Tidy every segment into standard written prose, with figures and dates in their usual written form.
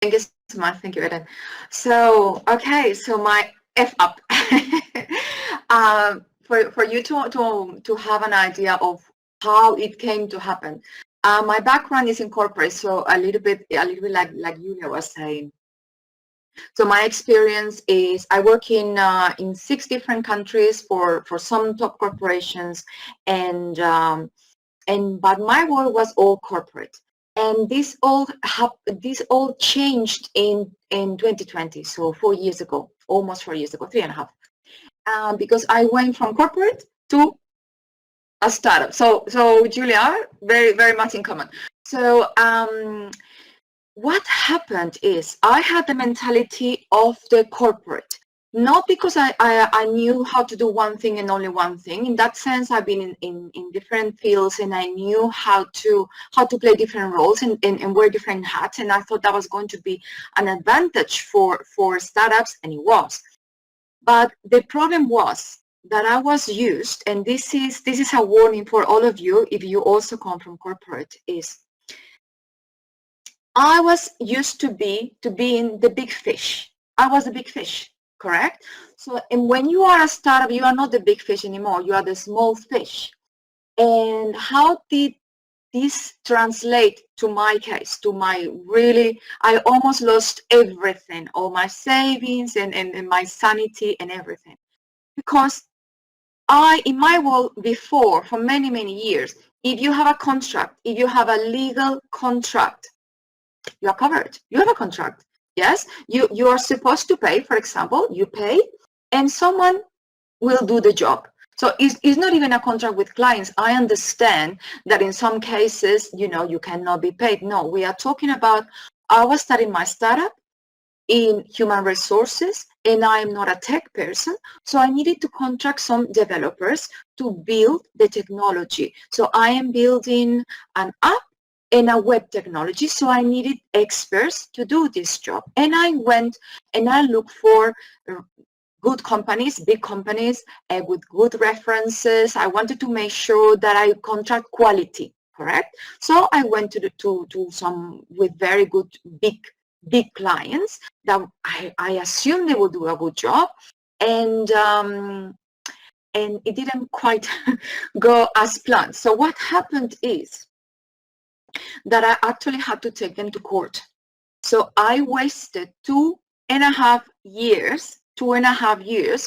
Thank you so much. Thank you, Eden. So, okay, so my F up. For you to have an idea of how it came to happen. My background is in corporate, so a little bit like Julia was saying. So my experience is I work in 6 different countries for some top corporations, and but my work was all corporate. And this all changed in 2020, so 4 years ago, almost 4 years ago, 3.5, because I went from corporate to a startup. So Julia, very much in common. So what happened is I had the mentality of the corporate, not because I knew how to do one thing and only one thing. In that sense, I've been in different fields, and I knew how to play different roles and wear different hats, and I thought that was going to be an advantage for startups, and it was. But the problem was that I was used, and this is a warning for all of you if you also come from corporate, is I was used to being the big fish. I was the big fish, correct? So, and when you are a startup, you are not the big fish anymore. You are the small fish. And how did this translate to my case, to my I almost lost everything, all my savings and my sanity and everything. Because in my world before, for many, many years, if you have a contract, if you have a legal contract, you are covered. You have a contract. Yes, you are supposed to pay. For example, you pay, and someone will do the job. So it's not even a contract with clients. I understand that in some cases, you cannot be paid. No, we are talking about. I was starting my startup in human resources, and I am not a tech person, so I needed to contract some developers to build the technology. So I am building an app and a web technology, so I needed experts to do this job. And I went and I looked for good companies, big companies, with good references. I wanted to make sure that I contract quality, correct? So I went to some with very good big clients that I assumed they will do a good job, and it didn't quite go as planned. So what happened is that I actually had to take them to court. So I wasted 2.5 years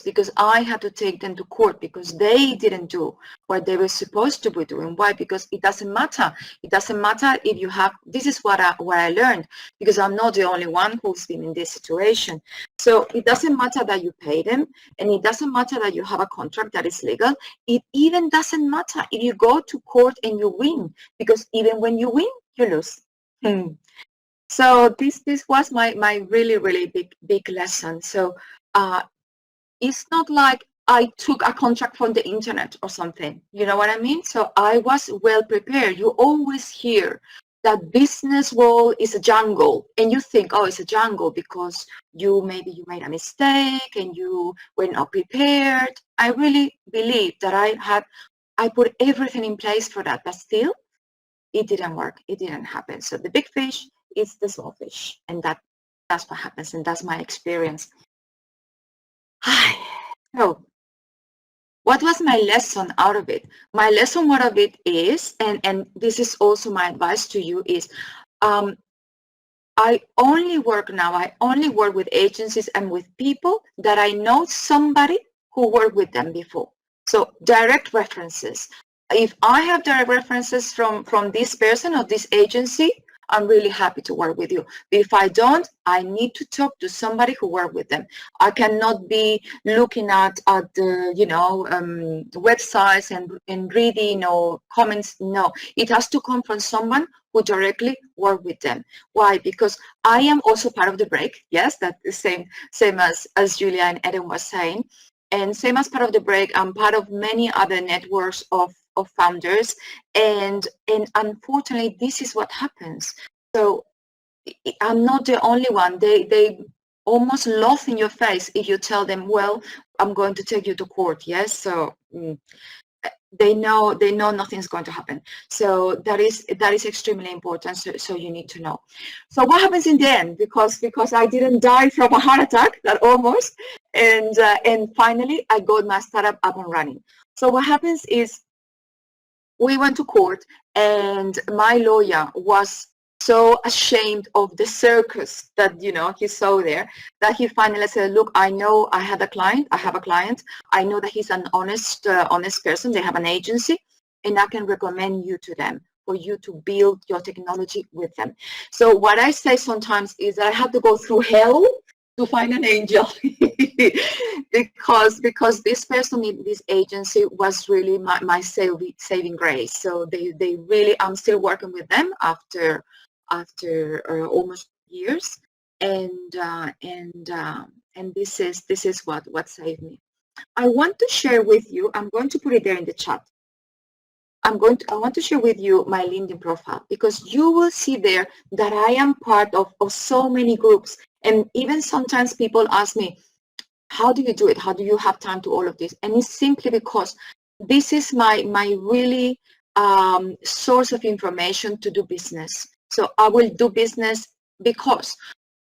because I had to take them to court because they didn't do what they were supposed to be doing. Why? Because it doesn't matter. It doesn't matter if you have, this is what I learned, because I'm not the only one who's been in this situation. So it doesn't matter that you pay them, and it doesn't matter that you have a contract that is legal. It even doesn't matter if you go to court and you win, because even when you win, you lose. So this was my really big lesson. So it's not like I took a contract from the internet or something. You know what I mean? So I was well prepared. You always hear that business world is a jungle, and you think, oh, it's a jungle because maybe you made a mistake and you were not prepared. I really believe that I put everything in place for that, but still it didn't work. It didn't happen. So the big fish is the small fish, and that's what happens, and that's my experience. So what was my lesson out of it? My lesson out of it is, and this is also my advice to you, is I only work with agencies and with people that I know somebody who worked with them before. So direct references. If I have direct references from this person or this agency, I'm really happy to work with you. If I don't, I need to talk to somebody who worked with them. I cannot be looking at the websites and reading or comments. No, it has to come from someone who directly worked with them. Why? Because I am also part of the break. Yes, that's the same as Julia and Eden was saying. And same as part of the break, I'm part of many other networks of founders, and unfortunately this is what happens. So I'm not the only one. They almost laugh in your face if you tell them, well, I'm going to take you to court. Yes, so they know nothing's going to happen. So that is extremely important. So you need to know. So what happens in the end? Because I didn't die from a heart attack, that almost, and finally I got my startup up and running. So what happens is we went to court, and my lawyer was so ashamed of the circus that he saw there, that he finally said, look, I know I have a client. I know that he's an honest person. They have an agency, and I can recommend you to them for you to build your technology with them. So what I say sometimes is that I have to go through hell to find an angel because this person in this agency was really my saving grace. So they really, I'm still working with them after almost years, and this is what saved me. I want to share with you, I'm going to put it there in the chat. I want to share with you my LinkedIn profile, because you will see there that I am part of so many groups. And even sometimes people ask me, how do you do it? How do you have time to all of this? And it's simply because this is my really source of information to do business. So I will do business because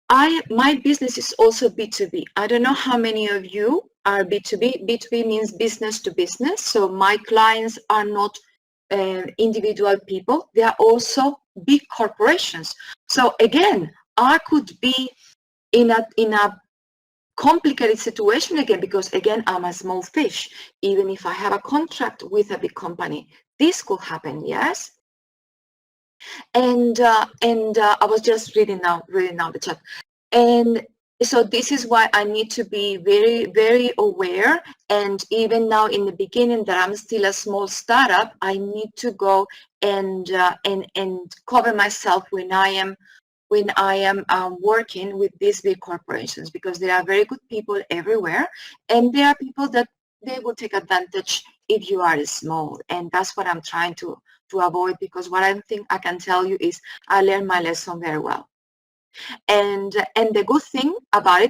my business is also B2B. I don't know how many of you are B2B. B2B means business to business. So my clients are not individual people. They are also big corporations. So again, I could be in a complicated situation again, because again, I'm a small fish. Even if I have a contract with a big company, this could happen. Yes. And I was just reading now the chat, and so this is why I need to be very, very aware. And even now in the beginning, that I'm still a small startup, I need to go and cover myself when I am working with these big corporations, because there are very good people everywhere, and there are people that they will take advantage if you are small. And that's what I'm trying to avoid, because what I think I can tell you is I learned my lesson very well. And the good thing about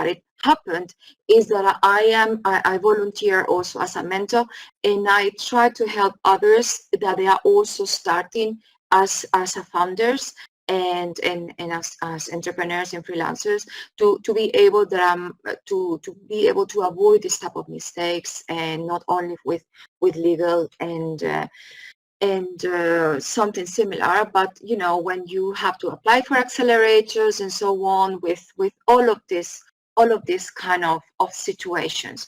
it, happened, is that I volunteer also as a mentor, and I try to help others that they are also starting as founders and as entrepreneurs and freelancers, to be able to avoid this type of mistakes, and not only with legal and something similar, but when you have to apply for accelerators and so on, with all of this kind of situations.